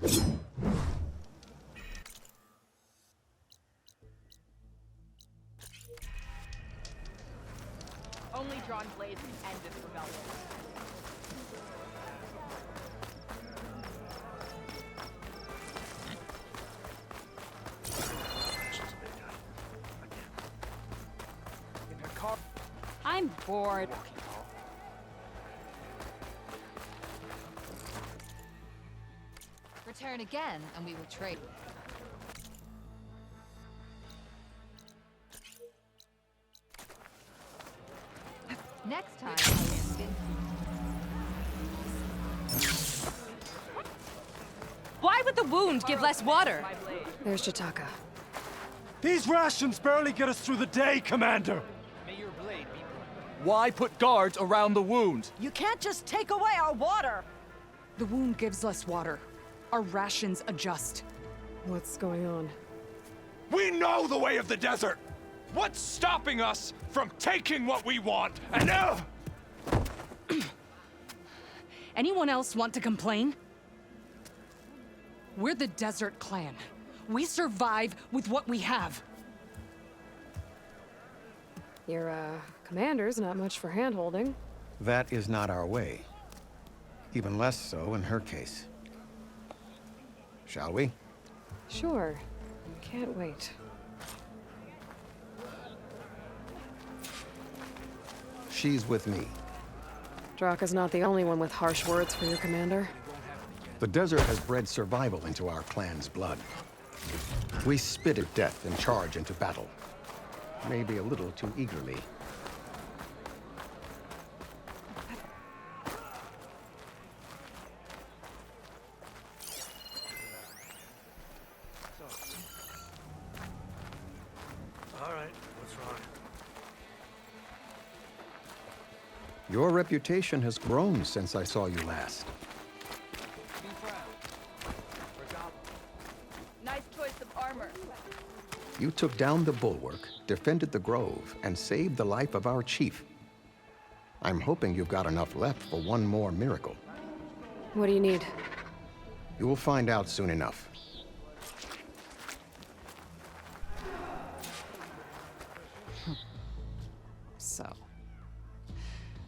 Only drawn blades can end this rebellion. I'm bored. Return again, and we will trade. Next time, I will skin. Why would the wound give less water? There's Jataka. These rations barely get us through the day, Commander! May your blade be bright. Why put guards around the wound? You can't just take away our water! The wound gives less water. Our rations adjust. What's going on? We know the way of the desert! What's stopping us from taking what we want? And now... Anyone else want to complain? We're the Desert Clan. We survive with what we have. Your, commander's not much for hand-holding. That is not our way. Even less so in her case. Shall we? Sure. Can't wait. She's with me. Draka's not the only one with harsh words for your commander. The desert has bred survival into our clan's blood. We spit at death and charge into battle. Maybe a little too eagerly. All right, what's wrong? Your reputation has grown since I saw you last. Be proud. Regala. Nice choice of armor. You took down the bulwark, defended the grove, and saved the life of our chief. I'm hoping you've got enough left for one more miracle. What do you need? You will find out soon enough. So,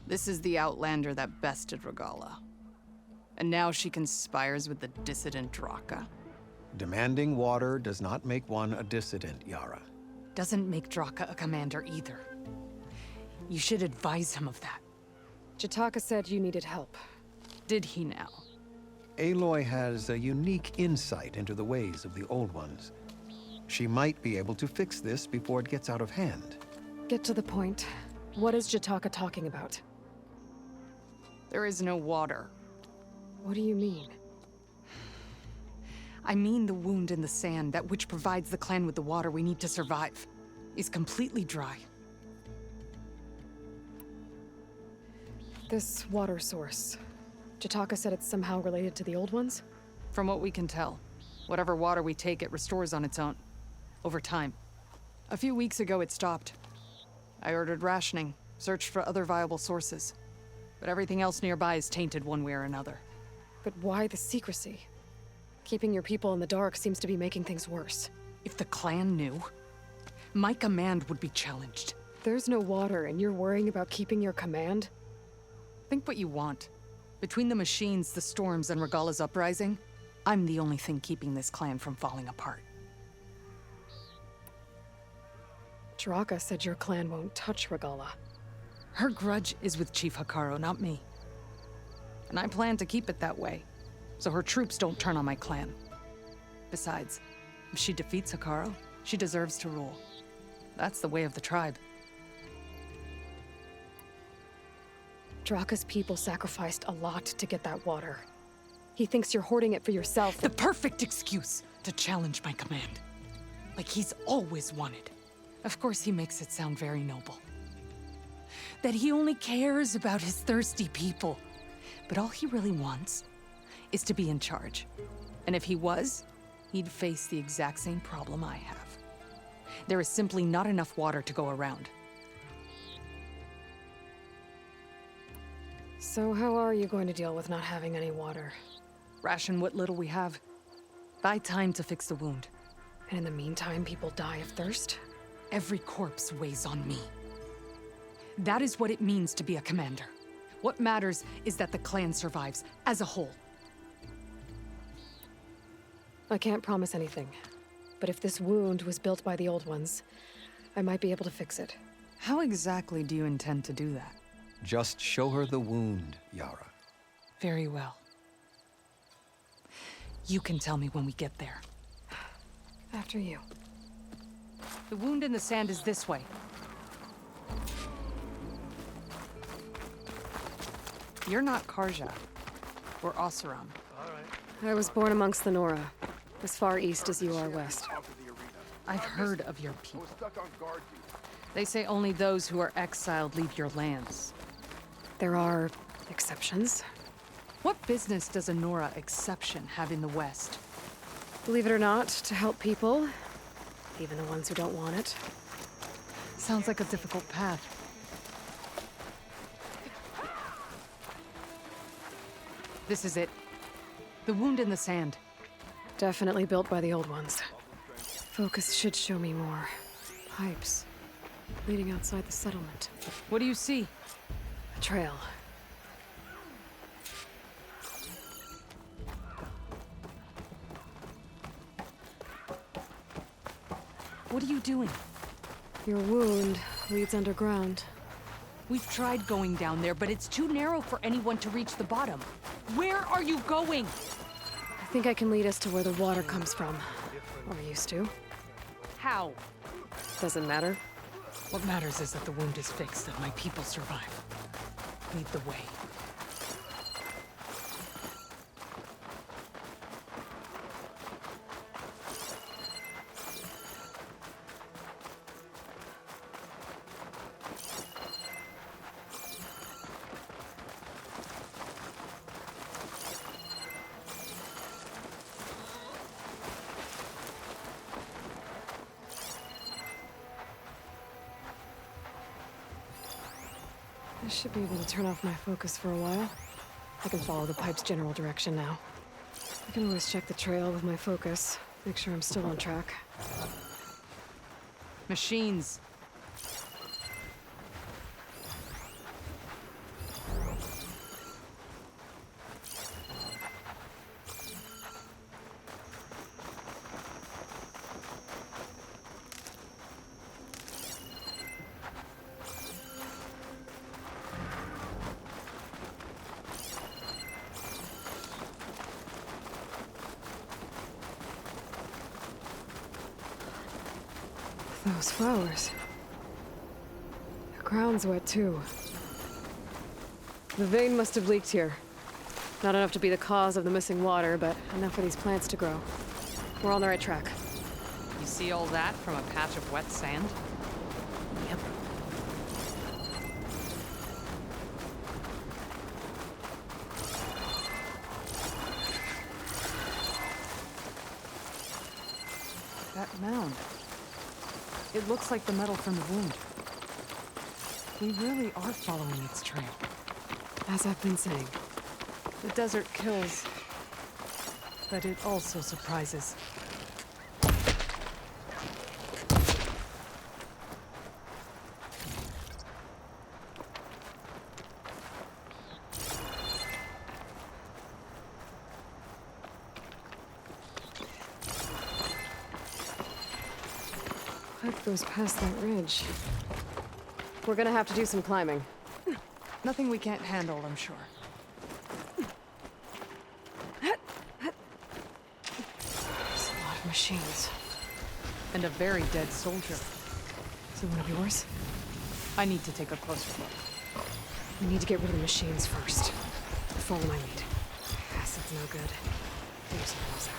this is the Outlander that bested Regala. And now she conspires with the dissident Draka. Demanding water does not make one a dissident, Yara. Doesn't make Draka a commander either. You should advise him of that. Jataka said you needed help. Did he now? Aloy has a unique insight into the ways of the Old Ones. She might be able to fix this before it gets out of hand. Get to the point. What is Jataka talking about? There is no water. What do you mean? I mean the wound in the sand, that which provides the clan with the water we need to survive, is completely dry. This water source, Jataka said it's somehow related to the Old Ones? From what we can tell, whatever water we take, it restores on its own, over time. A few weeks ago, it stopped. I ordered rationing, searched for other viable sources. But everything else nearby is tainted one way or another. But why the secrecy? Keeping your people in the dark seems to be making things worse. If the clan knew, my command would be challenged. There's no water and you're worrying about keeping your command? Think what you want. Between the machines, the storms, and Regala's uprising, I'm the only thing keeping this clan from falling apart. Draka said your clan won't touch Regala. Her grudge is with Chief Hekarro, not me. And I plan to keep it that way, so her troops don't turn on my clan. Besides, if she defeats Hekarro, she deserves to rule. That's the way of the tribe. Draka's people sacrificed a lot to get that water. He thinks you're hoarding it for yourself. The perfect excuse to challenge my command. Like he's always wanted. Of course he makes it sound very noble. That he only cares about his thirsty people. But all he really wants is to be in charge. And if he was, he'd face the exact same problem I have. There is simply not enough water to go around. So how are you going to deal with not having any water? Ration what little we have. Buy time to fix the wound. And in the meantime, people die of thirst? Every corpse weighs on me. That is what it means to be a commander. What matters is that the clan survives, as a whole. I can't promise anything. But if this wound was built by the old ones, I might be able to fix it. How exactly do you intend to do that? Just show her the wound, Yara. Very well. You can tell me when we get there. After you. The wound in the sand is this way. You're not Karja, or Oseram. I was born amongst the Nora, as far east as you are west. I've heard of your people. They say only those who are exiled leave your lands. There are exceptions. What business does a Nora exception have in the West? Believe it or not, to help people, even the ones who don't want it. Sounds like a difficult path. This is it. The wound in the sand. Definitely built by the old ones. Focus should show me more. Pipes. Leading outside the settlement. What do you see? A trail. What are you doing? Your wound leads underground. We've tried going down there, but it's too narrow for anyone to reach the bottom. Where are you going? I think I can lead us to where the water comes from. Or used to. How? Doesn't matter. What matters is that the wound is fixed and my people survive. Lead the way. I should be able to turn off my focus for a while. I can follow the pipe's general direction now. I can always check the trail with my focus, make sure I'm still on track. Machines. Those flowers. The ground's wet too. The vein must have leaked here. Not enough to be the cause of the missing water, but enough for these plants to grow. We're on the right track. You see all that from a patch of wet sand? Yep. That mound. It looks like the metal from the wound. We really are following its trail. As I've been saying. The desert kills, but it also surprises. Pipe goes past that ridge. We're gonna have to do some climbing. Nothing we can't handle, I'm sure. There's a lot of machines. And a very dead soldier. Is it one of yours? I need to take a closer look. We need to get rid of the machines first. Follow my lead. Acid's no good. Figure something else out.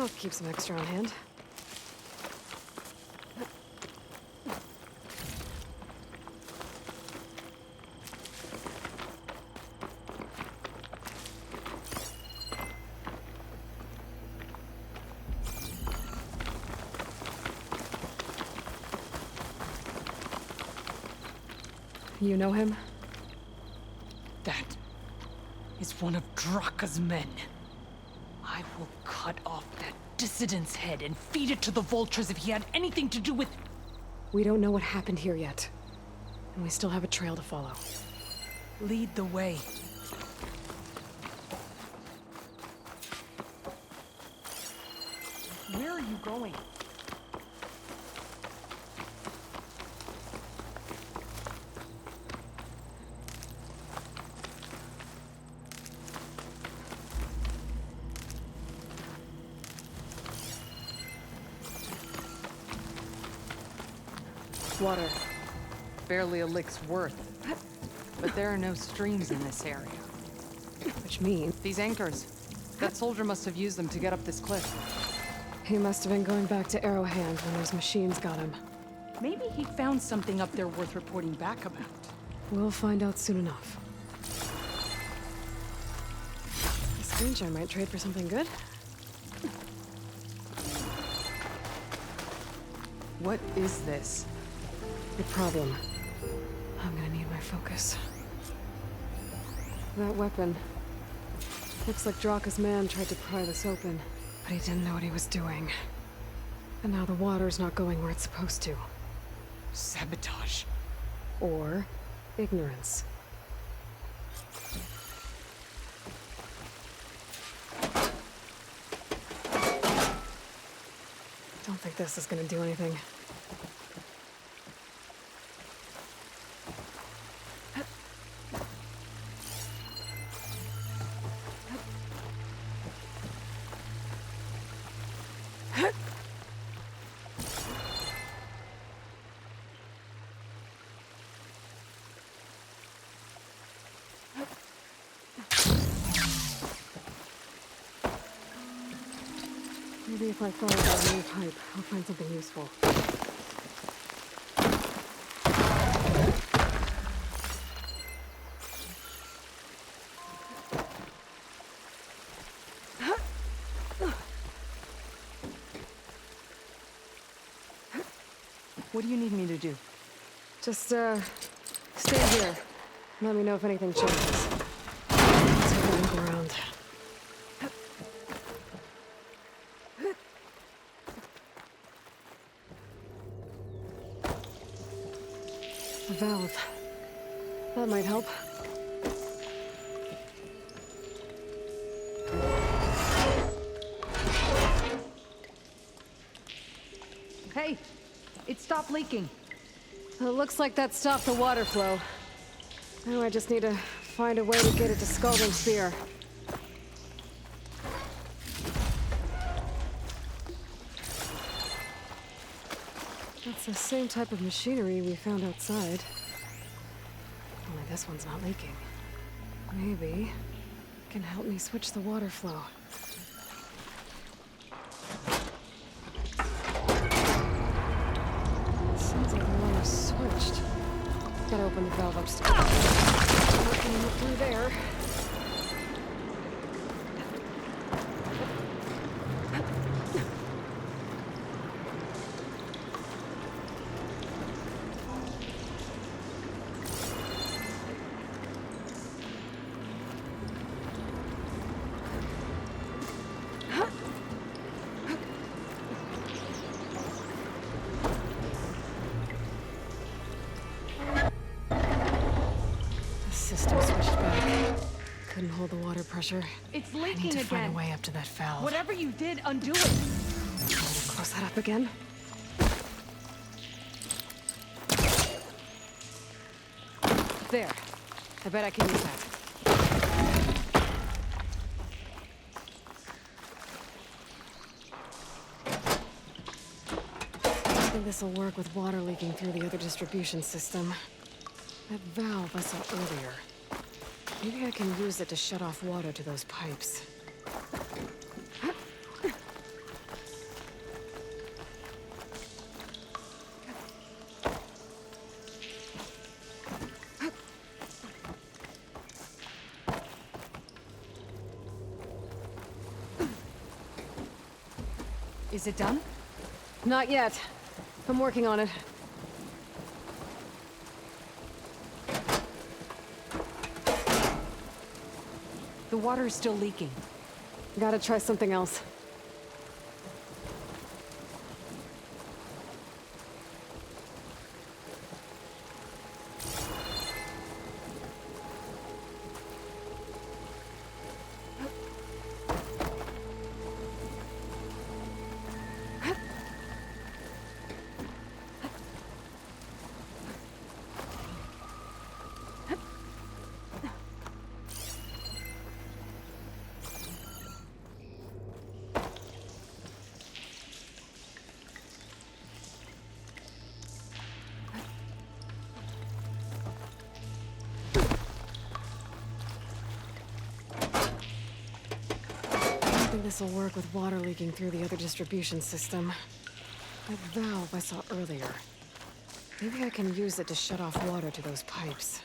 I'll keep some extra on hand. You know him? That is one of Draka's men. I will cut off that dissident's head and feed it to the vultures if he had anything to do with... We don't know what happened here yet. And we still have a trail to follow. Lead the way. Where are you going? Water. Barely a lick's worth. But there are no streams in this area. Which means These anchors. That soldier must have used them to get up this cliff. he must have been going back to Arrowhand when those machines got him. Maybe he found something up there worth reporting back about. We'll find out soon enough. This screenshot I might trade for something good. What is this? The problem. I'm gonna need my focus. That weapon. Looks like Draka's man tried to pry this open, but he didn't know what he was doing. And now the water's not going where it's supposed to. Sabotage. Or ignorance. Don't think this is gonna do anything. Maybe if I follow that new pipe, I'll find something useful. What do you need me to do? Just, stay here. Let me know if anything changes. Let's take a look around. A valve. That might help. Hey, it stopped leaking. It looks like that stopped the water flow. Now I just need to find a way to get it to Scalding Spear. That's the same type of machinery we found outside. Only this one's not leaking. Maybe it can help me switch the water flow. Seems like the one was switched. Gotta open the valve upstairs. Not gonna look through there. System switched back. Couldn't hold the water pressure. It's I need leaking to find again. a way up to that valve. Whatever you did, undo it. Close that up again. There. I bet I can use that. I think this will work with water leaking through the other distribution system. That valve I saw earlier. Maybe I can use it to shut off water to those pipes. Is it done? Not yet. I'm working on it. The water is still leaking. Gotta try something else. I think this will work with water leaking through the other distribution system. That valve I saw earlier. Maybe I can use it to shut off water to those pipes.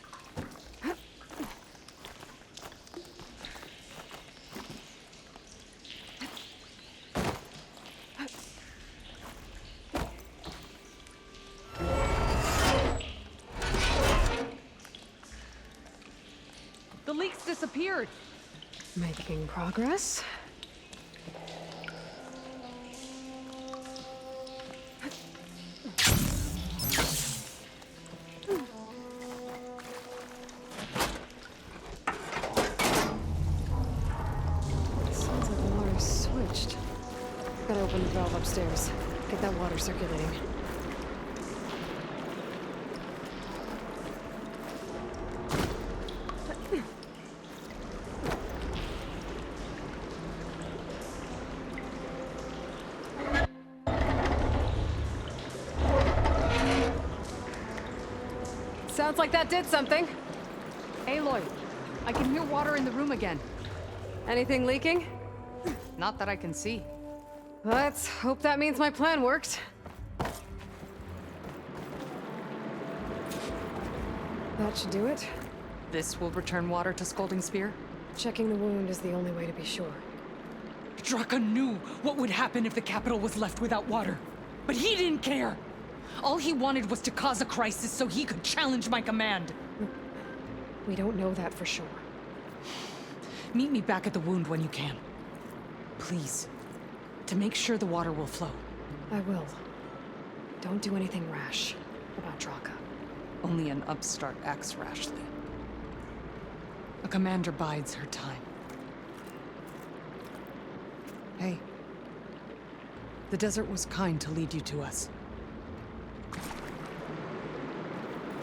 The leaks disappeared. Making progress. Sounds like the water's switched. Gotta open the valve upstairs. Get that water circulating. Sounds like that did something. Aloy, I can hear water in the room again. Anything leaking? Not that I can see. Let's hope that means my plan worked. That should do it. This will return water to Scolding Spear? Checking the wound is the only way to be sure. Draka knew what would happen if the capital was left without water. But he didn't care! All he wanted was to cause a crisis so he could challenge my command. We don't know that for sure. Meet me back at the wound when you can. Please. To make sure the water will flow. I will. Don't do anything rash about Draka. Only an upstart acts rashly. A commander bides her time. Hey. The desert was kind to lead you to us.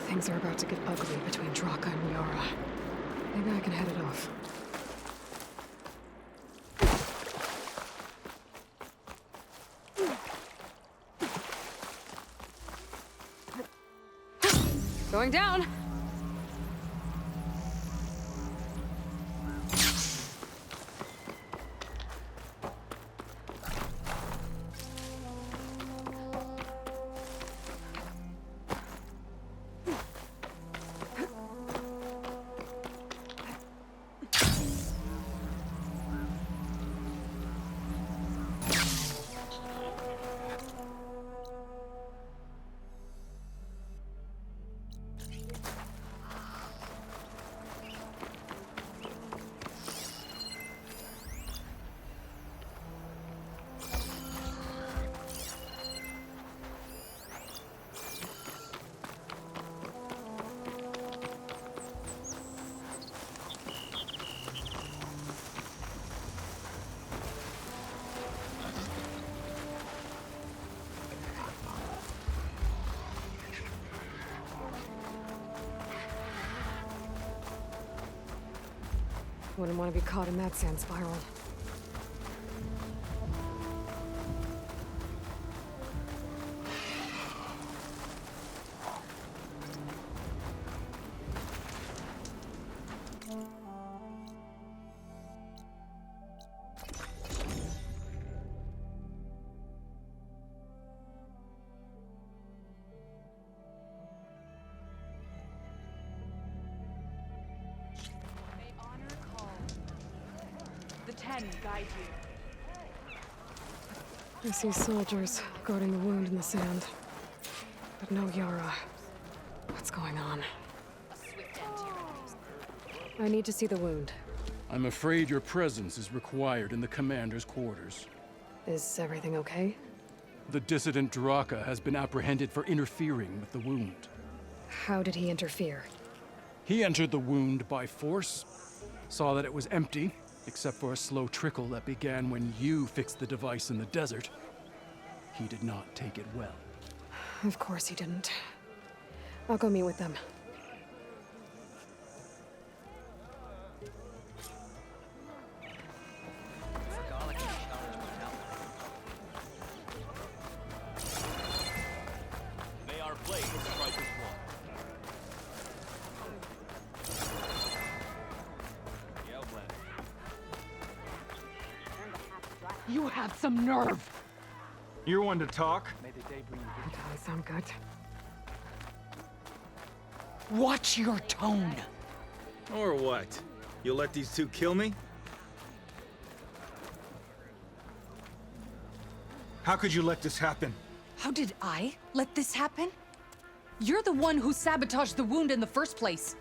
Things are about to get ugly between Draka and Yara. Maybe I can head it off. Going down! Wouldn't want to be caught in that sand spiral. May honor call. The 10 guide you. I see soldiers guarding the wound in the sand. But no Yara. What's going on? I need to see the wound. I'm afraid your presence is required in the commander's quarters. Is everything okay? The dissident Draka has been apprehended for interfering with the wound. How did he interfere? He entered the wound by force, saw that it was empty, except for a slow trickle that began when you fixed the device in the desert. He did not take it well. Of course he didn't. I'll go meet with them. Regala can challenge mortality. May our blade strike as one. Yeah, blend. You have some nerve! You're one to talk. May the day bring you That doesn't sound good. Watch your tone! Or what? You'll let these two kill me? How could you let this happen? How did I let this happen? You're the one who sabotaged the wound in the first place.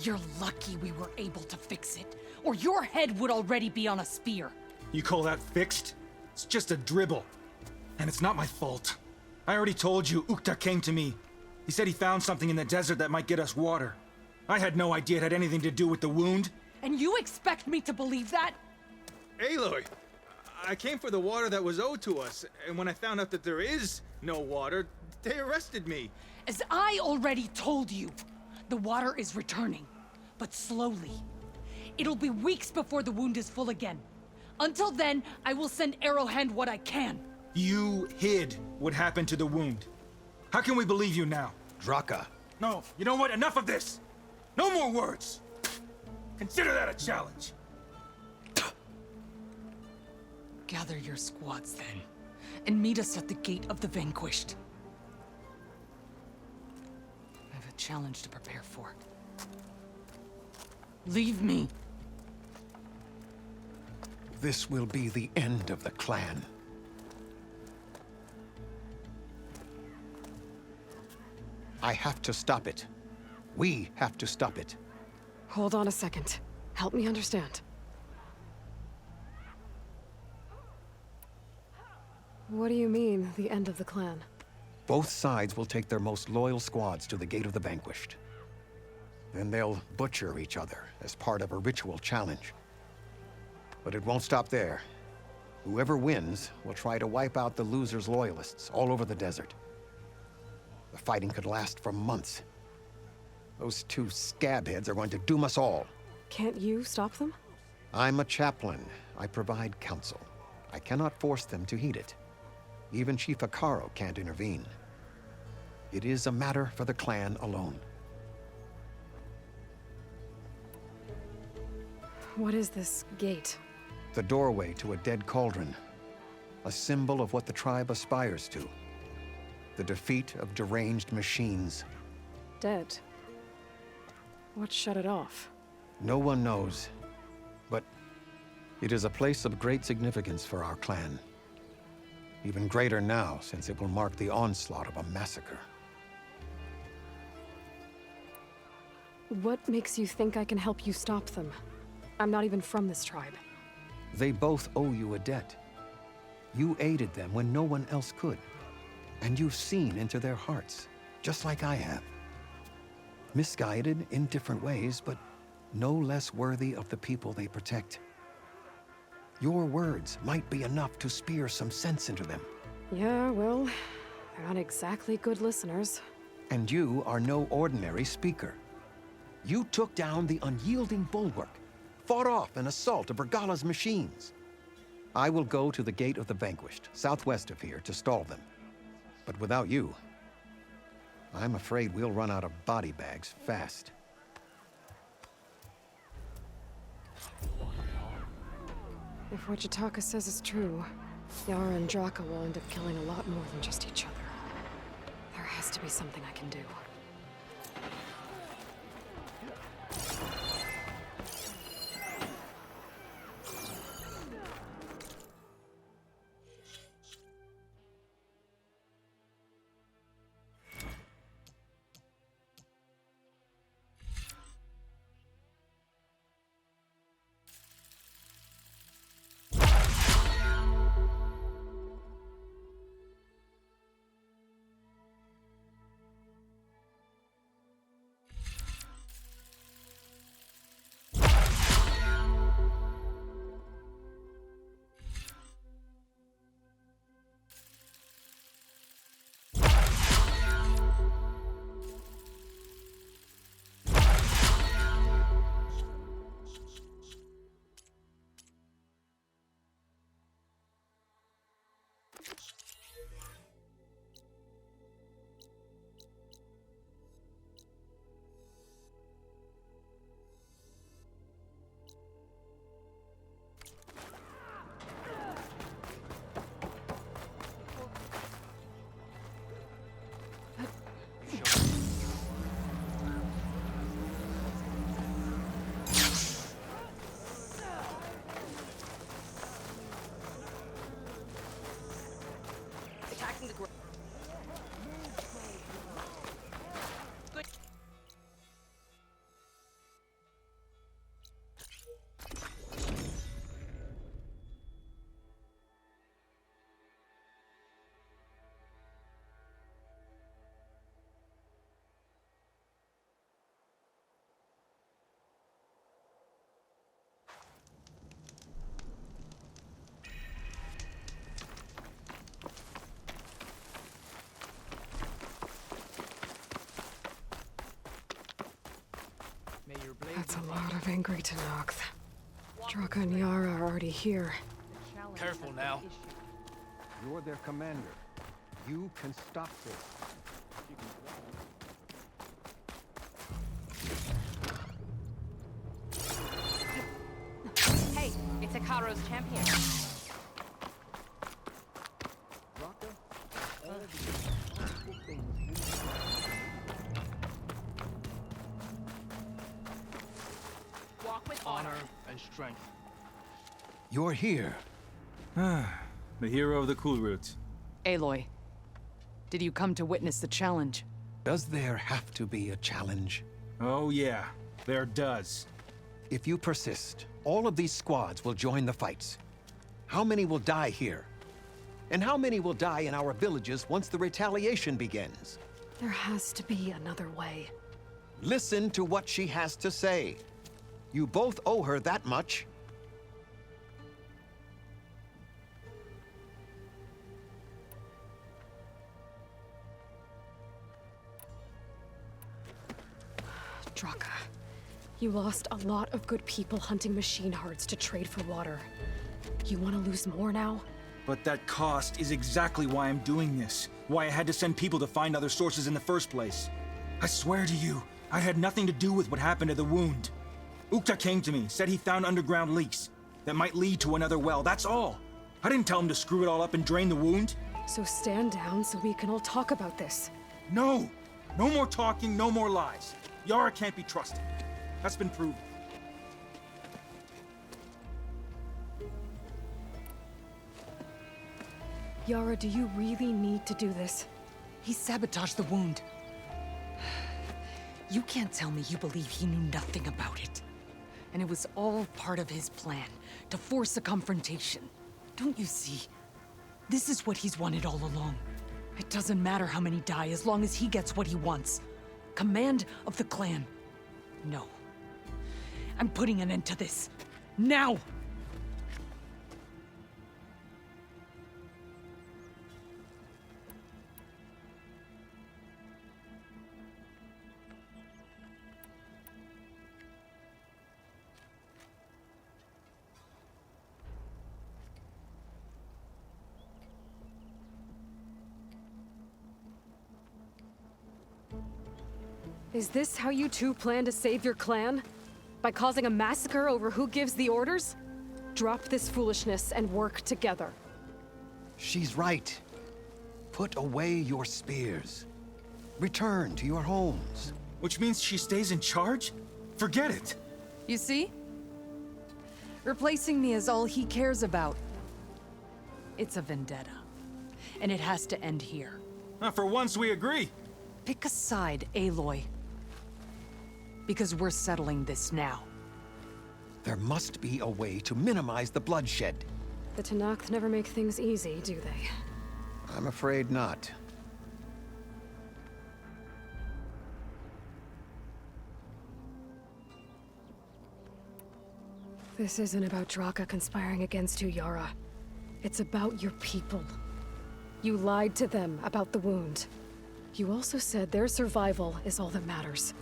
You're lucky we were able to fix it, or your head would already be on a spear. You call that fixed? It's just a dribble. And it's not my fault. I already told you, Ukta came to me. He said he found something in the desert that might get us water. I had no idea it had anything to do with the wound. And you expect me to believe that? Aloy, I came for the water that was owed to us, and when I found out that there is no water, they arrested me. As I already told you, the water is returning, but slowly. It'll be weeks before the wound is full again. Until then, I will send Arrowhand what I can. You hid what happened to the wound. How can we believe you now? Draka. No, you know what? Enough of this! No more words! Consider that a challenge. Gather your squads then, and meet us at the Gate of the Vanquished. I have a challenge to prepare for. Leave me. This will be the end of the clan. I have to stop it. We have to stop it. Hold on a second. Help me understand. What do you mean, the end of the clan? Both sides will take their most loyal squads to the Gate of the Vanquished. Then they'll butcher each other as part of a ritual challenge. But it won't stop there. Whoever wins will try to wipe out the loser's loyalists all over the desert. The fighting could last for months. Those two scabheads are going to doom us all. Can't you stop them? I'm a chaplain. I provide counsel. I cannot force them to heed it. Even Chief Akaro can't intervene. It is a matter for the clan alone. What is this gate? The doorway to a dead cauldron. A symbol of what the tribe aspires to. The defeat of deranged machines. Dead. What shut it off? No one knows. But it is a place of great significance for our clan. Even greater now, since it will mark the onslaught of a massacre. What makes you think I can help you stop them? I'm not even from this tribe. They both owe you a debt. You aided them when no one else could. And you've seen into their hearts, just like I have. Misguided in different ways, but no less worthy of the people they protect. Your words might be enough to spear some sense into them. Yeah, well, they're not exactly good listeners. And you are no ordinary speaker. You took down the unyielding bulwark, fought off an assault of Regala's machines. I will go to the Gate of the Vanquished, southwest of here, to stall them. But without you, I'm afraid we'll run out of body bags fast. If what Jataka says is true, Yara and Draka will end up killing a lot more than just each other. There has to be something I can do. angry Tenakth. Draka and Yara are already here. Careful now. You're their commander. You can stop this. Hey, it's Ikaro's champion. Draka, all the impossible things you Walk with Honor and strength. You're here. The hero of the Cool Roots. Aloy, did you come to witness the challenge? Does there have to be a challenge? Oh yeah, there does. If you persist, all of these squads will join the fights. How many will die here? And how many will die in our villages once the retaliation begins? There has to be another way. Listen to what she has to say. You both owe her that much. Draka, you lost a lot of good people hunting machine hearts to trade for water. You want to lose more now? But that cost is exactly why I'm doing this. Why I had to send people to find other sources in the first place. I swear to you, I had nothing to do with what happened to the wound. Ukta came to me, said he found underground leaks that might lead to another well, that's all. I didn't tell him to screw it all up and drain the wound. So stand down so we can all talk about this. No! No more talking, no more lies. Yara can't be trusted. That's been proven. Yara, do you really need to do this? He sabotaged the wound. You can't tell me you believe he knew nothing about it. And it was all part of his plan, to force a confrontation. Don't you see? This is what he's wanted all along. It doesn't matter how many die as long as he gets what he wants. Command of the clan. No. I'm putting an end to this. Now! Is this how you two plan to save your clan? By causing a massacre over who gives the orders? Drop this foolishness and work together. She's right. Put away your spears. Return to your homes. Which means she stays in charge? Forget it. You see? Replacing me is all he cares about. It's a vendetta. And it has to end here. For once we agree. Pick a side, Aloy. Because we're settling this now. There must be a way to minimize the bloodshed. The Tenakth never make things easy, do they? I'm afraid not. This isn't about Draka conspiring against you, Yara. It's about your people. You lied to them about the wound. You also said their survival is all that matters.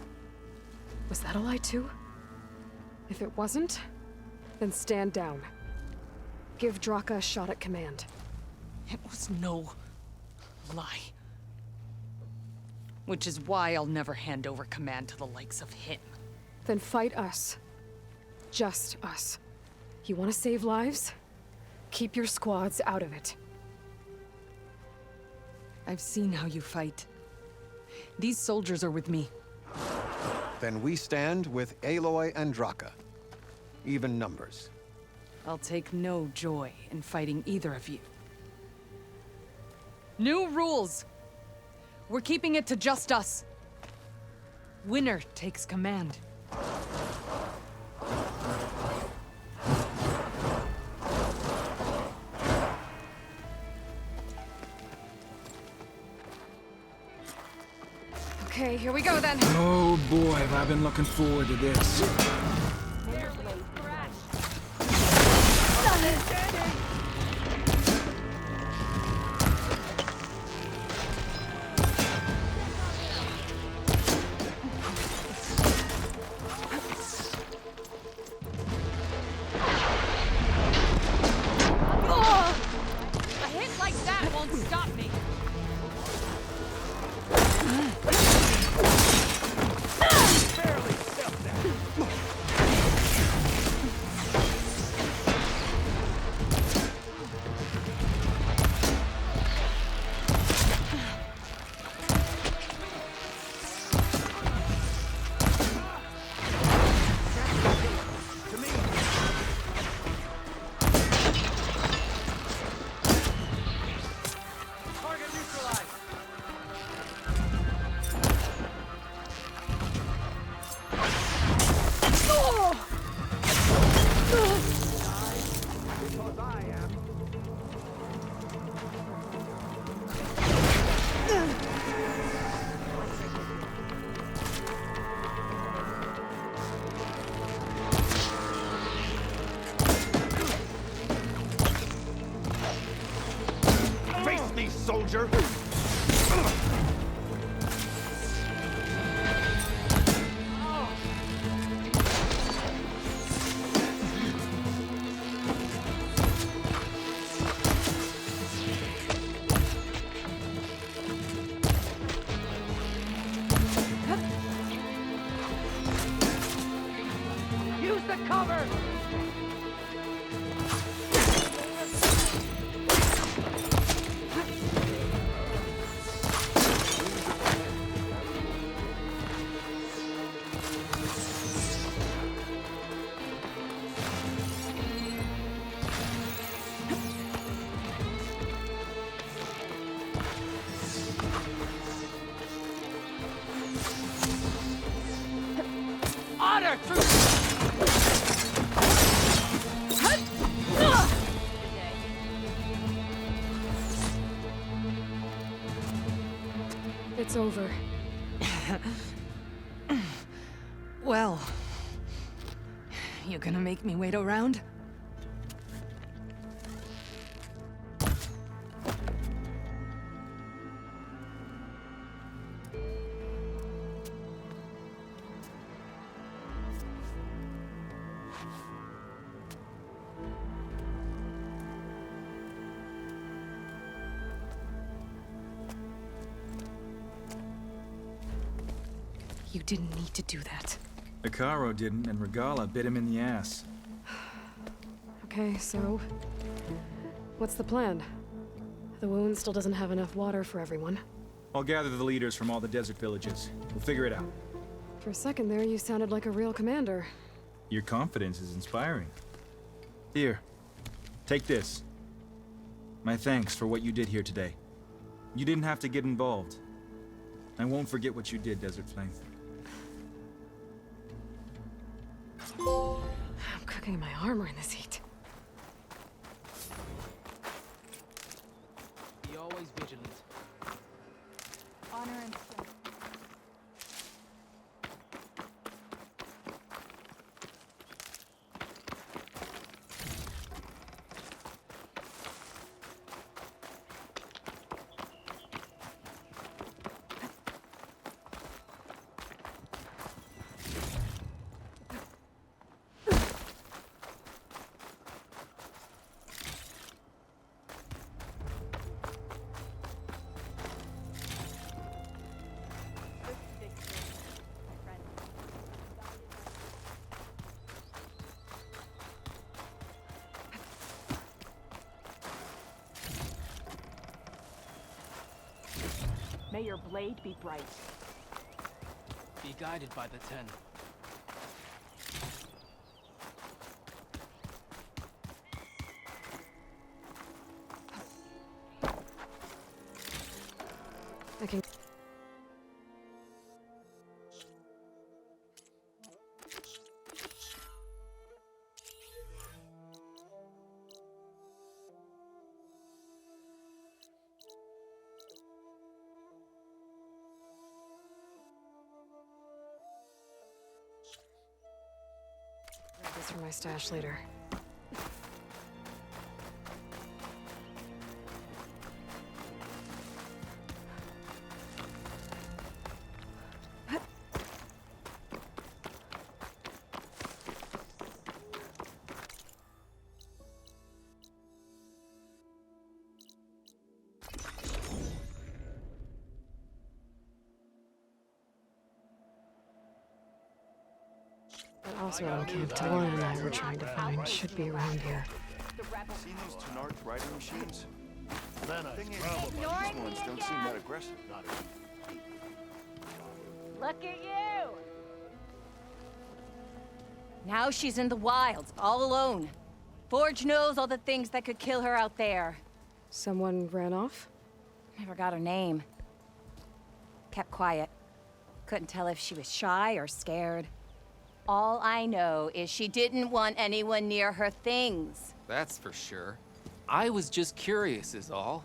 Was that a lie too? If it wasn't, then stand down. Give Draka a shot at command. It was no lie. Which is why I'll never hand over command to the likes of him. Then fight us. Just us. You want to save lives? Keep your squads out of it. I've seen how you fight. These soldiers are with me. Then we stand with Aloy and Draka. Even numbers. I'll take no joy in fighting either of you. New rules! We're keeping it to just us. Winner takes command. Okay, here we go then. Oh boy, have I been looking forward to this. soldier! Use the cover! Honor through... It's over. Well, you gonna make me wait around? You didn't need to do that. Icaro didn't, and Regala bit him in the ass. Okay, so... what's the plan? The wound still doesn't have enough water for everyone. I'll gather the leaders from all the desert villages. We'll figure it out. For a second there, you sounded like a real commander. Your confidence is inspiring. Here, take this. My thanks for what you did here today. You didn't have to get involved. I won't forget what you did, Desert Flame. I'm cooking my armor in this heat. Be always vigilant. Honor and strength. May your blade be bright. Be guided by the 10. I can... this for my stash later. That also Camp Talon and I were trying to find should be around here. Seen those Tenarch riding machines? The thing is, these ones don't seem that aggressive. Look at you! Now she's in the wilds, all alone. Forge knows all the things that could kill her out there. Someone ran off? Never got her name. Kept quiet. Couldn't tell if she was shy or scared. All I know is she didn't want anyone near her things. That's for sure. I was just curious is all.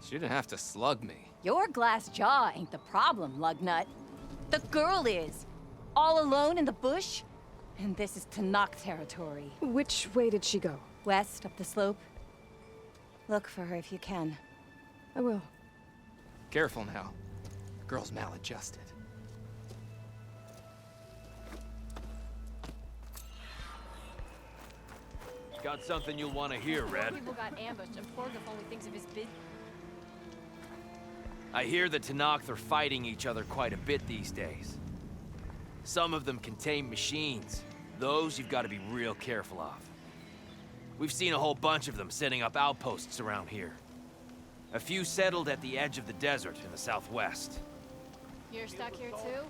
She didn't have to slug me. Your glass jaw ain't the problem, lugnut. The girl is. All alone in the bush. And this is Tenarch territory. Which way did she go? West, up the slope. Look for her if you can. I will. Careful now. Girl's maladjusted. Got something you'll want to hear, Red. People got ambushed, and Porgif only thinks of his bid. I hear the Tenakth are fighting each other quite a bit these days. Some of them contain machines. Those you've got to be real careful of. We've seen a whole bunch of them setting up outposts around here. A few settled at the edge of the desert in the southwest. You're stuck here too?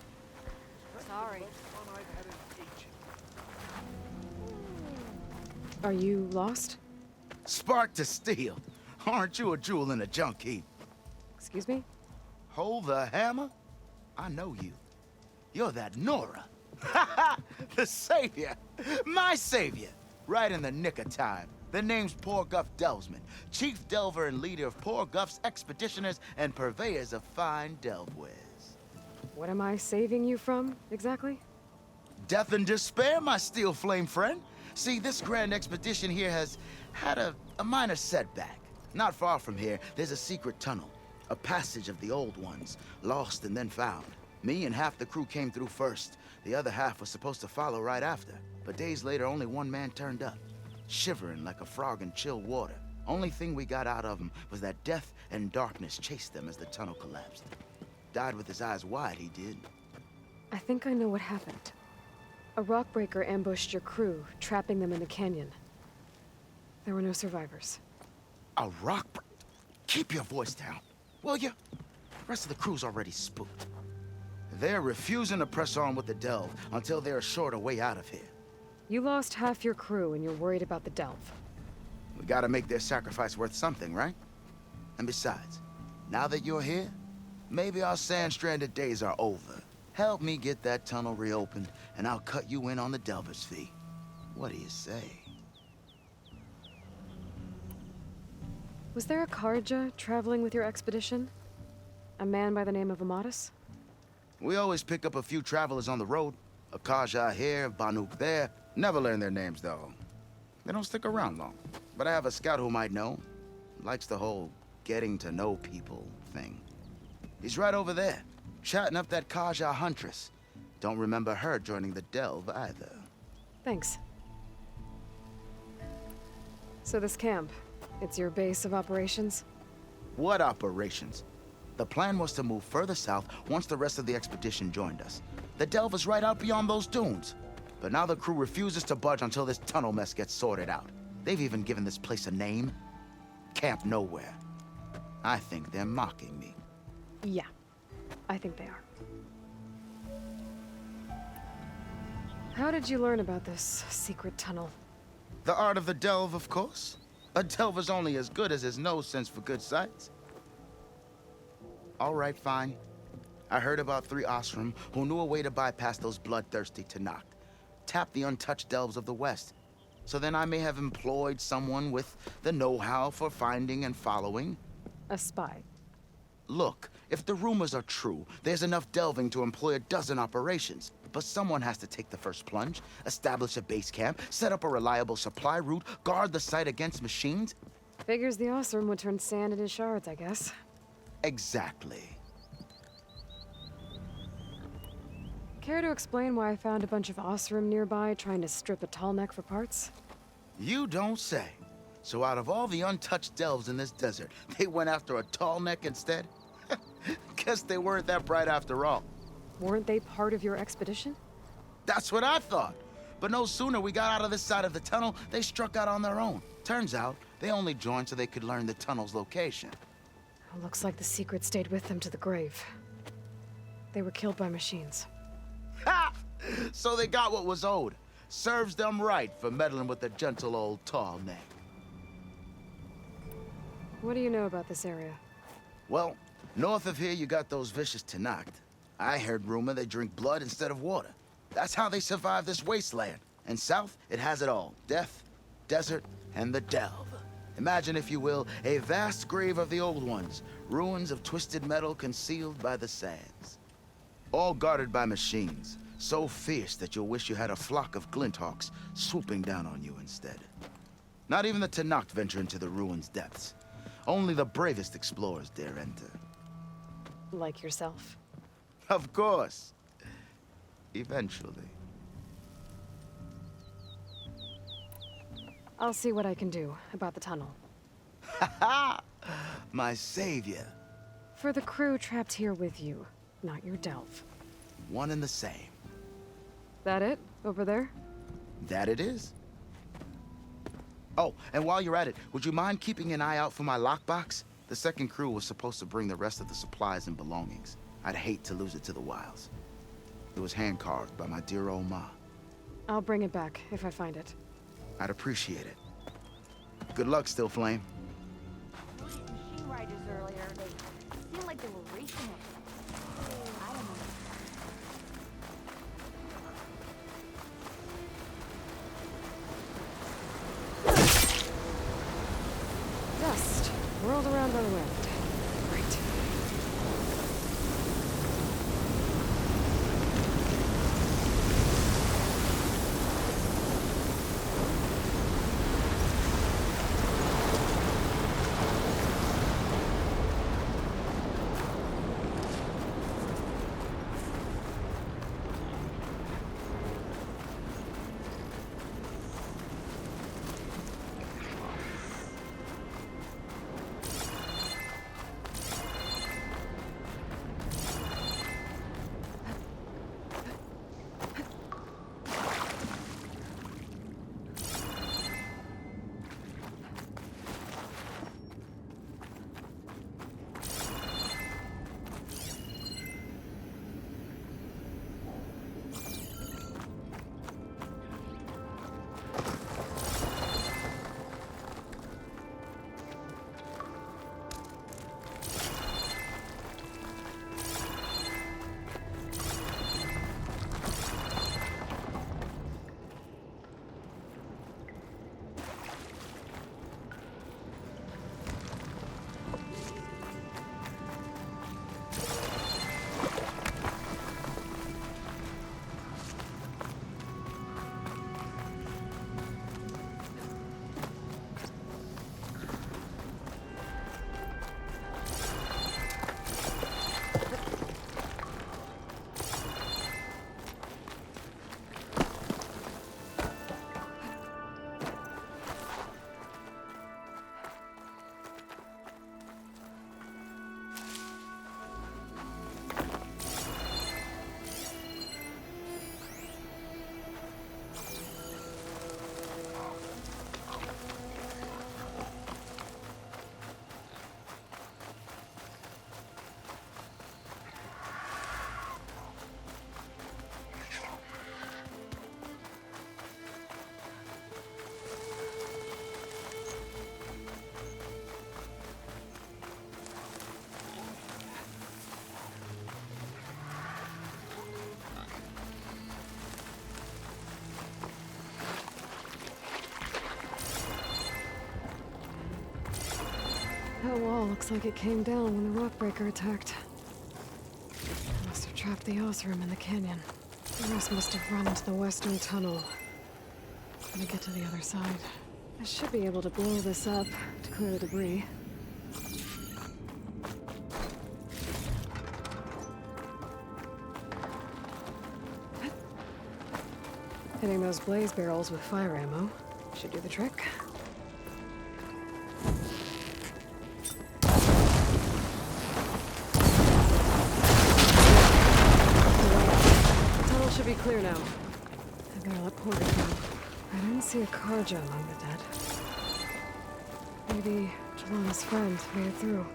Sorry. Are you lost? Spark to steel. Aren't you a jewel in a junk heap? Excuse me? Hold the hammer? I know you. You're that Nora. The savior. My savior. Right in the nick of time. The name's Porguff Delvesman, chief delver and leader of Porguff's expeditioners and purveyors of fine delve wares. What am I saving you from, exactly? Death and despair, my steel flame friend. See, this grand expedition here has had a minor setback. Not far from here, there's a secret tunnel. A passage of the old ones, lost and then found. Me and half the crew came through first. The other half was supposed to follow right after. But days later, only one man turned up, shivering like a frog in chill water. Only thing we got out of him was that death and darkness chased them as the tunnel collapsed. Died with his eyes wide, he did. I think I know what happened. A rockbreaker ambushed your crew, trapping them in the canyon. There were no survivors. A rockbreaker? Keep your voice down, will you? The rest of the crew's already spooked. They're refusing to press on with the delve until they're assured a way out of here. You lost half your crew and you're worried about the delve. We gotta make their sacrifice worth something, right? And besides, now that you're here, maybe our sand-stranded days are over. Help me get that tunnel reopened, and I'll cut you in on the delver's fee. What do you say? Was there a Karja traveling with your expedition? A man by the name of Amatus? We always pick up a few travelers on the road. A Kaja here, Banuk there. Never learn their names, though. They don't stick around long. But I have a scout who might know. Likes the whole getting to know people thing. He's right over there, chatting up that Kaja huntress. Don't remember her joining the delve either. Thanks. So this camp, it's your base of operations? What operations? The plan was to move further south once the rest of the expedition joined us. The delve is right out beyond those dunes. But now the crew refuses to budge until this tunnel mess gets sorted out. They've even given this place a name. Camp Nowhere. I think they're mocking me. Yeah, I think they are. How did you learn about this secret tunnel? The art of the delve, of course. A delver's only as good as his nose sense for good sights. All right, fine. I heard about 3 Osram who knew a way to bypass those bloodthirsty Tenakth. Tap the untouched delves of the West. So then I may have employed someone with the know-how for finding and following. A spy. Look, if the rumors are true, there's enough delving to employ a dozen operations. But someone has to take the first plunge, establish a base camp, set up a reliable supply route, guard the site against machines. Figures the Osram would turn sand into shards, I guess. Exactly. Care to explain why I found a bunch of Osram nearby trying to strip a tall neck for parts? You don't say. So out of all the untouched delves in this desert, they went after a tall neck instead? Guess they weren't that bright after all. Weren't they part of your expedition? That's what I thought. But no sooner we got out of this side of the tunnel, they struck out on their own. Turns out, they only joined so they could learn the tunnel's location. Looks like the secret stayed with them to the grave. They were killed by machines. Ha! So they got what was owed. Serves them right for meddling with the gentle old tall neck. What do you know about this area? Well, north of here you got those vicious Tenakth. I heard rumor they drink blood instead of water. That's how they survive this wasteland. And south, it has it all. Death, desert, and the delve. Imagine, if you will, a vast grave of the old ones. Ruins of twisted metal concealed by the sands. All guarded by machines. So fierce that you'll wish you had a flock of glinthawks swooping down on you instead. Not even the Tenakth venture into the ruins' depths. Only the bravest explorers dare enter. Like yourself. Of course. Eventually. I'll see what I can do about the tunnel. Ha! My savior. For the crew trapped here with you, not your delve. One and the same. That it? Over there? That it is. Oh, and while you're at it, would you mind keeping an eye out for my lockbox? The second crew was supposed to bring the rest of the supplies and belongings. I'd hate to lose it to the wilds. It was hand-carved by my dear old ma. I'll bring it back if I find it. I'd appreciate it. Good luck, Still Flame. Those machine riders earlier, they seemed like they were racing or something. I don't know. Dust. Whirled around by the wind. Great. That wall looks like it came down when the rockbreaker attacked. Must have trapped the Osram in the canyon. The rest must have run into the western tunnel. Let me get to the other side. I should be able to blow this up to clear the debris. Hitting those blaze barrels with fire ammo should do the trick. Should be clear now. I better let Porter go. I didn't see a Karja among the dead. Maybe Jelana's friend made it through.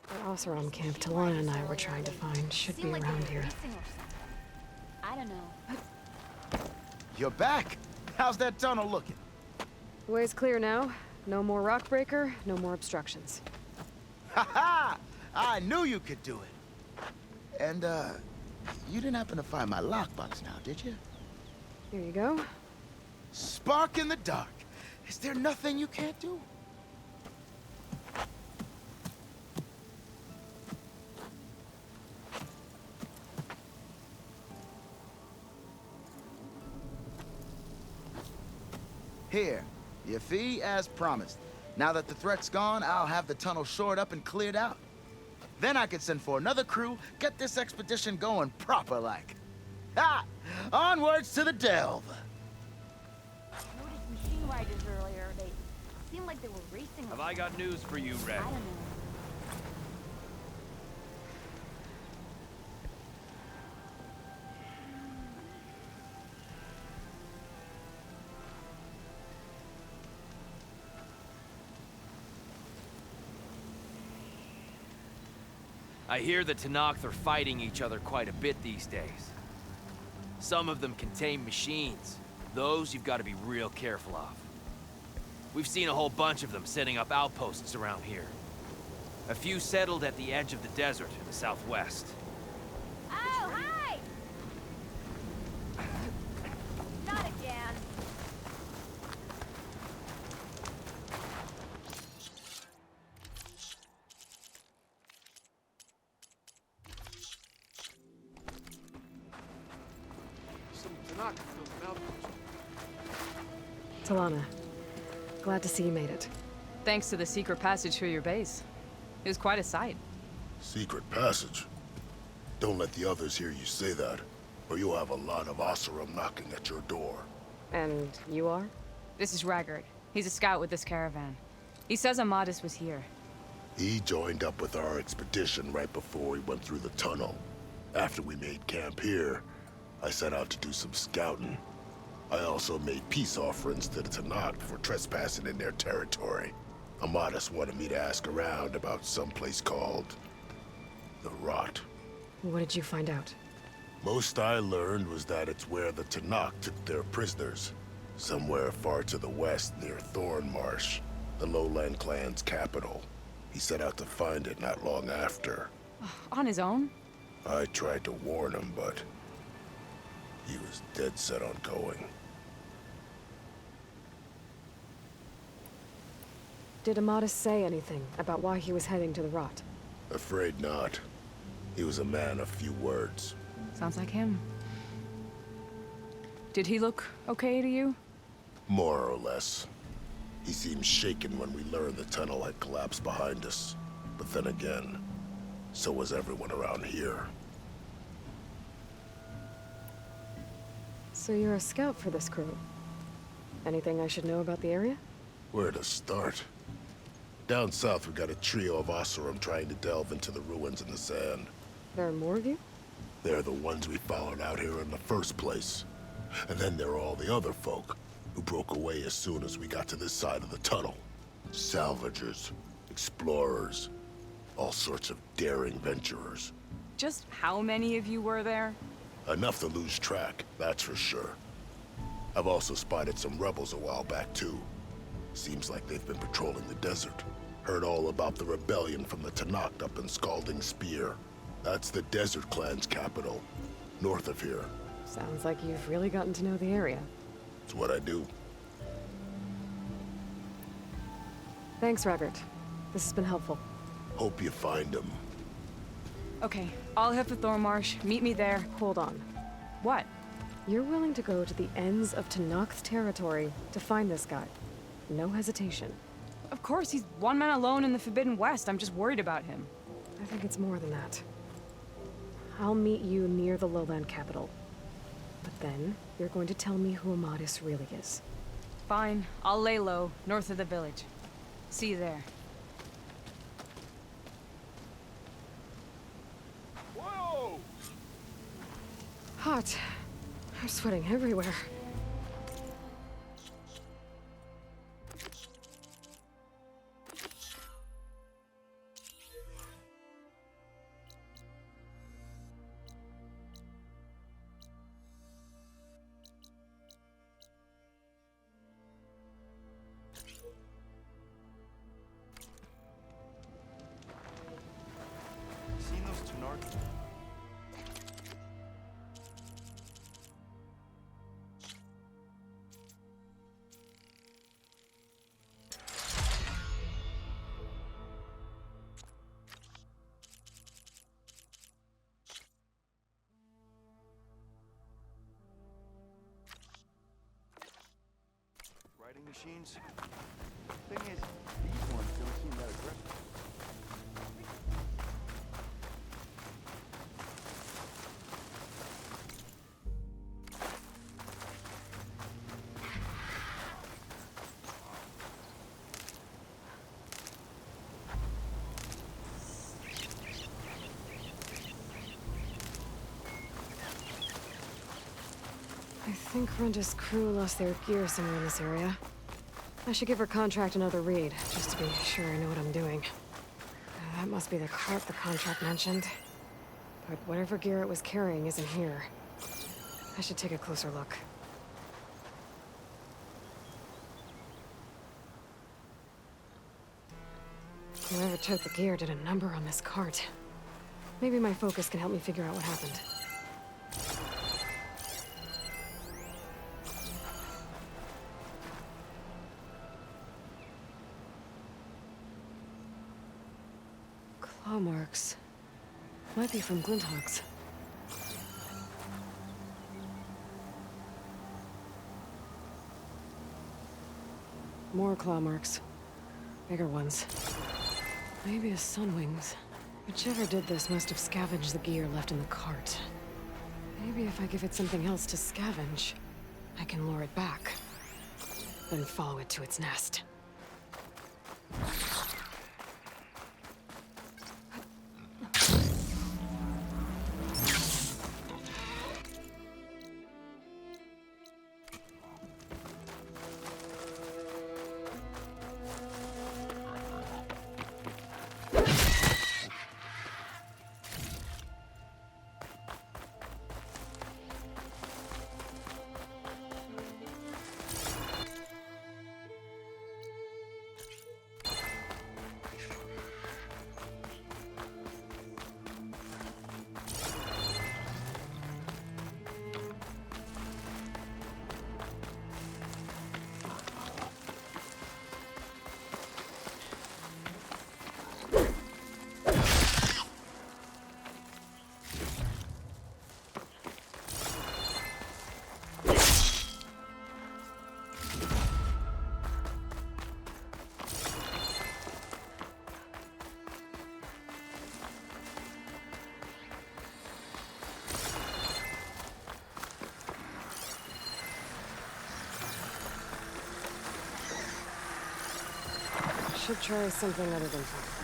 The Osram camp Jelana and I were trying to find should be around here. I don't know. You're back! How's that tunnel looking? The way's clear now. No more rockbreaker, no more obstructions. Ha ha! I knew you could do it. And, You didn't happen to find my lockbox now, did you? Here you go. Spark in the dark. Is there nothing you can't do? Here, your fee as promised. Now that the threat's gone, I'll have the tunnel shored up and cleared out. Then I can send for another crew, get this expedition going proper-like. Ha! Onwards to the delve! Noticed machine riders earlier. They seemed like they were racing. Have I got news for you, Red? I don't know. I hear the Tenakth are fighting each other quite a bit these days. Some of them contain machines. Those you've got to be real careful of. We've seen a whole bunch of them setting up outposts around here. A few settled at the edge of the desert in the southwest. Oh, hi! Not again. Talana, glad to see you made it. Thanks to the secret passage through your base. It was quite a sight. Secret passage? Don't let the others hear you say that, or you'll have a lot of Oseram knocking at your door. And you are? This is Raggard. He's a scout with this caravan. He says Amadis was here. He joined up with our expedition right before we went through the tunnel. After we made camp here, I set out to do some scouting. I also made peace offerings to the Tenakth for trespassing in their territory. Amadis wanted me to ask around about some place called the Rot. What did you find out? Most I learned was that it's where the Tenakth took their prisoners. Somewhere far to the west near Thornmarsh, the Lowland clan's capital. He set out to find it not long after. On his own? I tried to warn him, but he was dead set on going. Did Amadis say anything about why he was heading to the Rot? Afraid not. He was a man of few words. Sounds like him. Did he look okay to you? More or less. He seemed shaken when we learned the tunnel had collapsed behind us. But then again, so was everyone around here. So you're a scout for this crew. Anything I should know about the area? Where to start? Down south, we got a trio of Oseram trying to delve into the ruins in the sand. There are more of you? They're the ones we followed out here in the first place. And then there are all the other folk, who broke away as soon as we got to this side of the tunnel. Salvagers, explorers, all sorts of daring venturers. Just how many of you were there? Enough to lose track, that's for sure. I've also spotted some rebels a while back, too. Seems like they've been patrolling the desert. Heard all about the rebellion from the Tenakth up in Scalding Spear. That's the Desert Clan's capital, north of here. Sounds like you've really gotten to know the area. It's what I do. Thanks, Raggard. This has been helpful. Hope you find him. Okay, I'll head for Thornmarsh. Meet me there. Hold on. What? You're willing to go to the ends of Tenakth territory to find this guy. No hesitation. Of course, he's one man alone in the Forbidden West. I'm just worried about him. I think it's more than that. I'll meet you near the lowland capital. But then, you're going to tell me who Amadis really is. Fine. I'll lay low, north of the village. See you there. Whoa! Hot. I'm sweating everywhere. Seen those Tenakth? machines. Thing is, these ones don't seem that aggressive. I think Renda's crew lost their gear somewhere in this area. I should give her contract another read, just to be sure I know what I'm doing. That must be the cart the contract mentioned. But whatever gear it was carrying isn't here. I should take a closer look. Whoever took the gear did a number on this cart. Maybe my focus can help me figure out what happened. Claw marks. Might be from Glinthawks. More claw marks. Bigger ones. Maybe a sunwings. Whichever did this must have scavenged the gear left in the cart. Maybe if I give it something else to scavenge, I can lure it back. Then follow it to its nest. Should try something other than fire.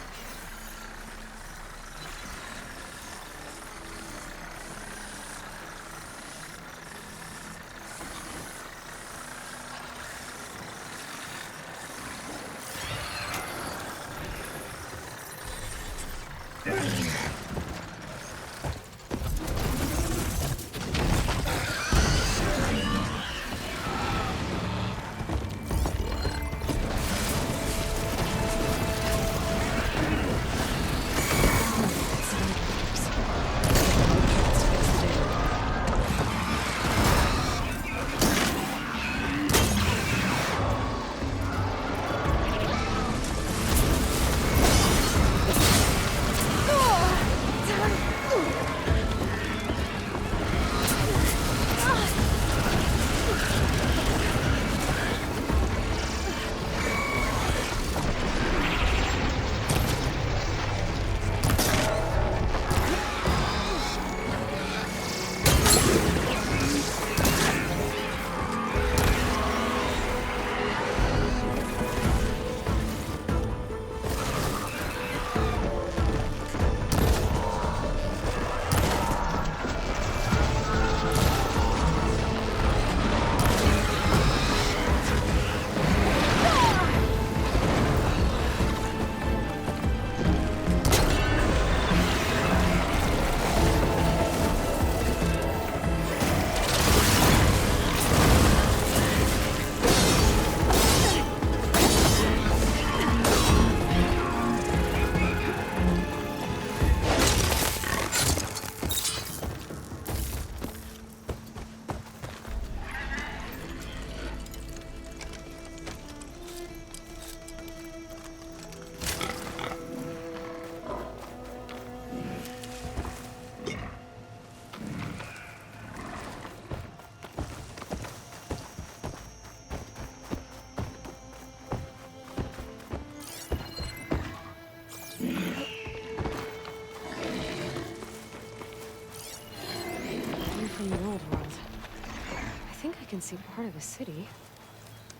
can see part of the city.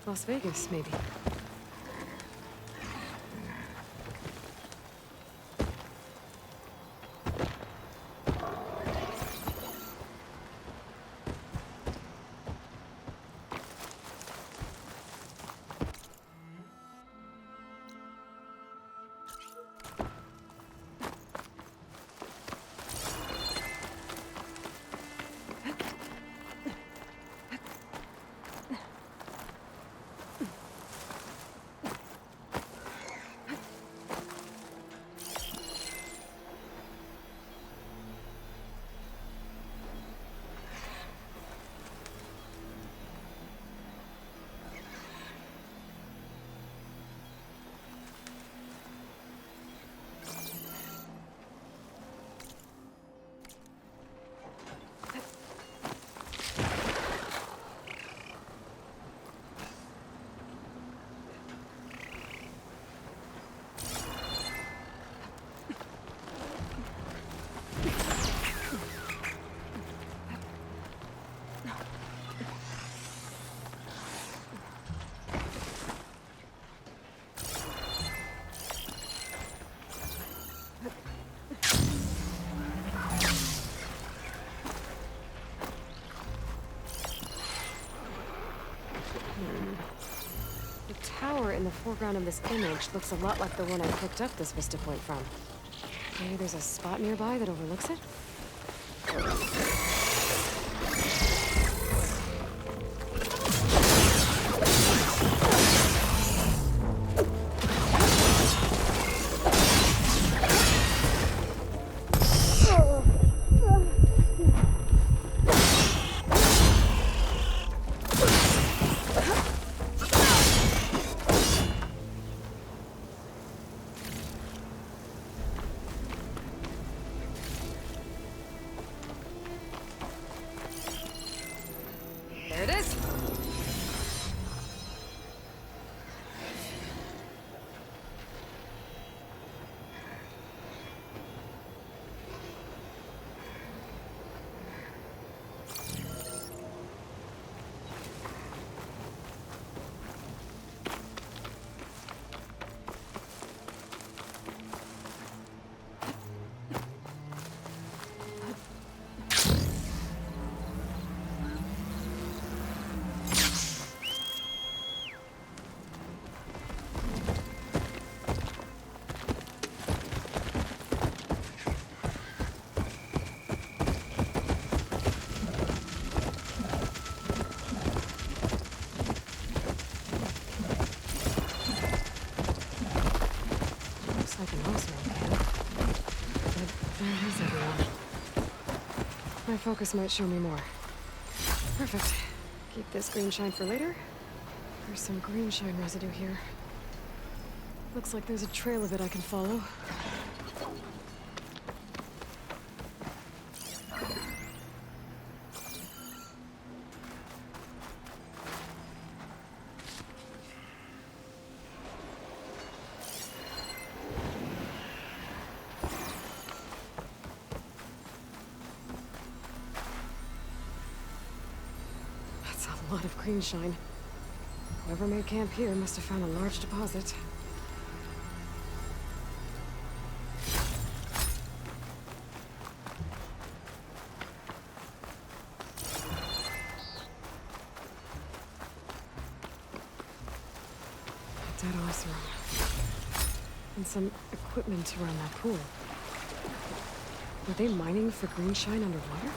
Las Vegas, maybe. The tower in the foreground of this image looks a lot like the one I picked up this vista point from. Maybe there's a spot nearby that overlooks it? There it is! Like an Osmo can. But there is everyone. My focus might show me more. Perfect. Keep this green shine for later. There's some green shine residue here. Looks like there's a trail of it I can follow. A lot of green shine. Whoever made camp here must have found a large deposit. A dead osir. And some equipment around that pool. Were they mining for green shine underwater?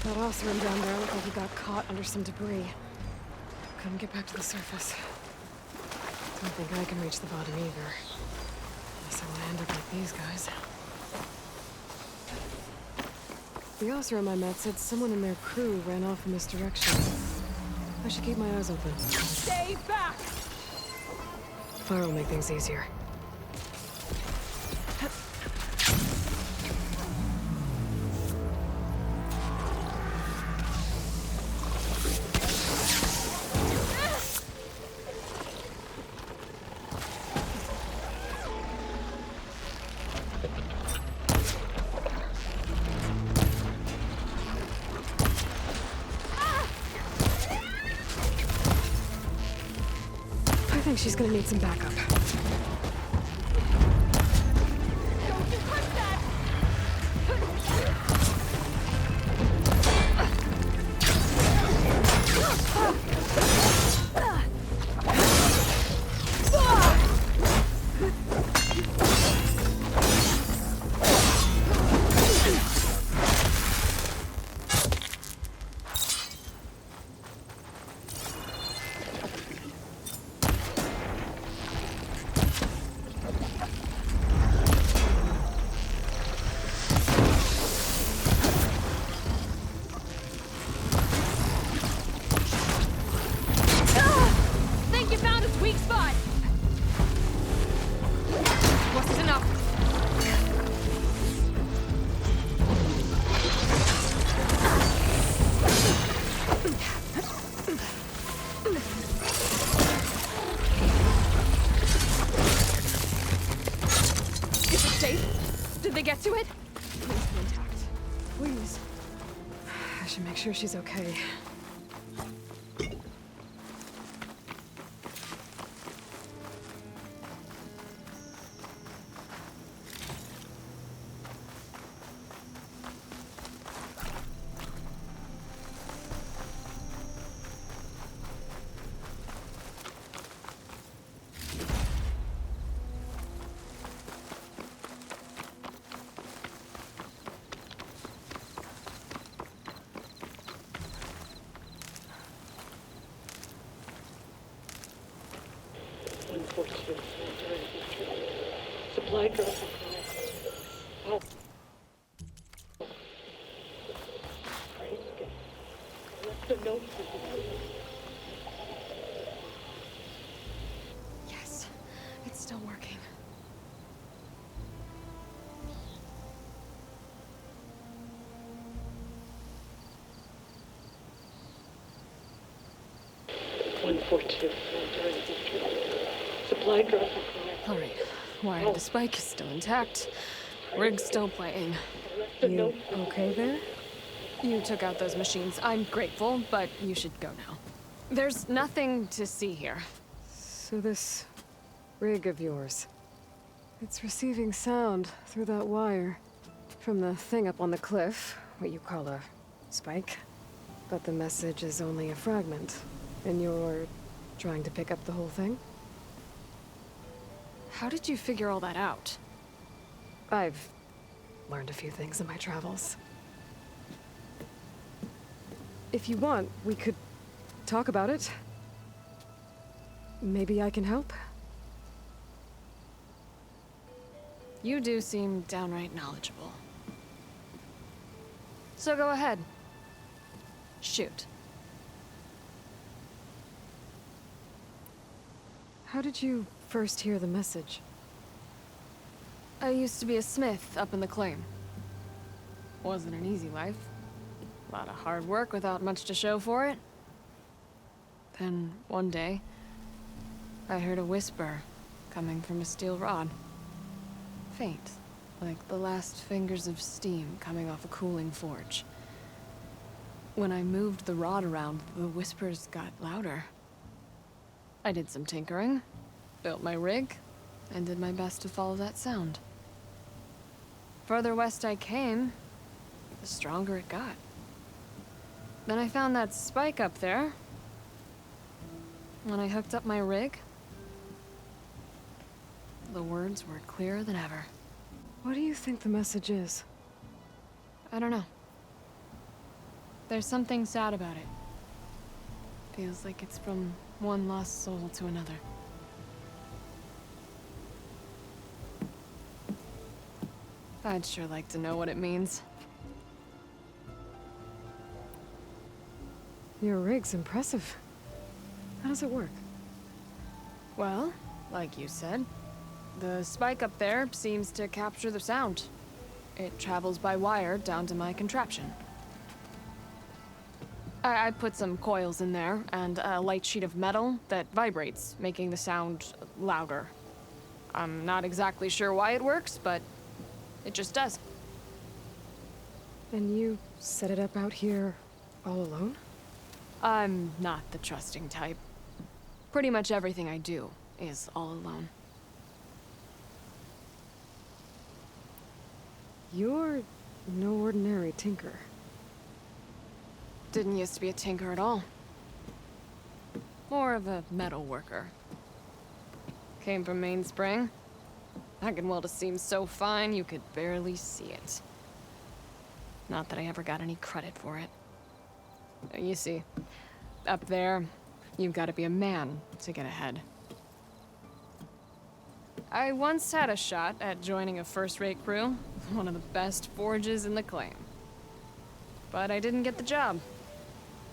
That Osram down there looked like he got caught under some debris. Couldn't get back to the surface. Don't think I can reach the bottom either. Unless I want to end up like these guys. The Osram I met said someone in their crew ran off in this direction. I should keep my eyes open. Stay back! Fire will make things easier. I think she's gonna need some backup. Think you found his weak spot! Wasn't enough. Is it safe? Did they get to it? Please be intact. Please. I should make sure she's okay. Supply drop. Oh. Left a note for you. Yes, it's still working. Supply drop. All right. Wire the spike is still intact. Rig's still playing. You okay there? You took out those machines. I'm grateful, but you should go now. There's nothing to see here. So this rig of yours, it's receiving sound through that wire from the thing up on the cliff, what you call a spike. But the message is only a fragment, and you're trying to pick up the whole thing? How did you figure all that out? I've learned a few things in my travels. If you want, we could talk about it. Maybe I can help? You do seem downright knowledgeable. So go ahead. Shoot. How did you first hear the message? I used to be a smith up in the claim. Wasn't an easy life. A lot of hard work without much to show for it. Then, one day, I heard a whisper coming from a steel rod. Faint, like the last fingers of steam coming off a cooling forge. When I moved the rod around, the whispers got louder. I did some tinkering, built my rig, and did my best to follow that sound. Further west I came, the stronger it got. Then I found that spike up there. When I hooked up my rig, the words were clearer than ever. What do you think the message is? I don't know. There's something sad about it. Feels like it's from one lost soul to another. I'd sure like to know what it means. Your rig's impressive. How does it work? Well, like you said, the spike up there seems to capture the sound. It travels by wire down to my contraption. I put some coils in there and a light sheet of metal that vibrates, making the sound louder. I'm not exactly sure why it works, but it just does. And you set it up out here all alone? I'm not the trusting type. Pretty much everything I do is all alone. You're no ordinary tinker. Didn't used to be a tinker at all. More of a metal worker. Came from Mainspring. I can weld a seam so fine you could barely see it. Not that I ever got any credit for it. You see, up there, you've got to be a man to get ahead. I once had a shot at joining a first-rate crew, one of the best forges in the claim. But I didn't get the job.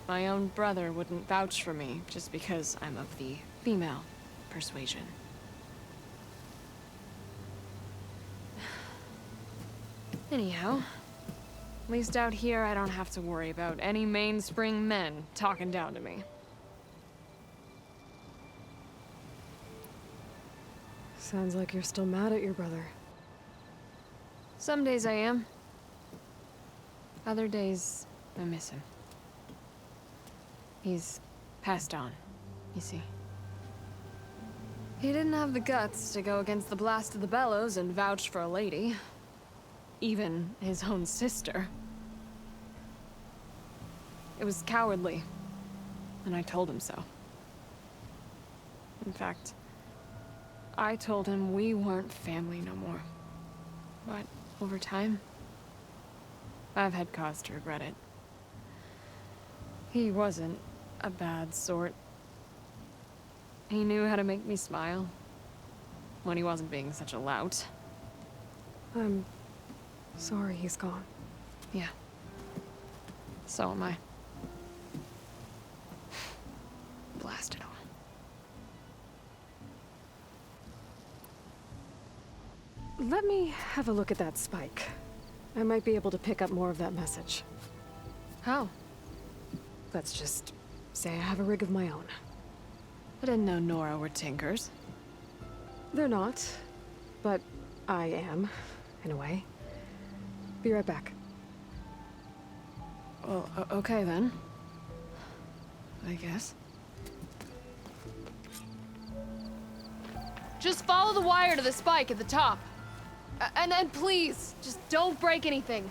My own brother wouldn't vouch for me just because I'm of the female persuasion. Anyhow, at least out here I don't have to worry about any Mainspring men talking down to me. Sounds like you're still mad at your brother. Some days I am. Other days, I miss him. He's passed on, you see. He didn't have the guts to go against the blast of the bellows and vouch for a lady. Even his own sister. It was cowardly, and I told him so. In fact, I told him we weren't family no more. But over time, I've had cause to regret it. He wasn't a bad sort. He knew how to make me smile when he wasn't being such a lout. I'm sorry he's gone. Yeah. So am I. Blast it all. Let me have a look at that spike. I might be able to pick up more of that message. How? Let's just say I have a rig of my own. I didn't know Nora were tinkers. They're not, but I am, in a way. Be right back. Well, okay then. I guess. Just follow the wire to the spike at the top. And then please, just don't break anything.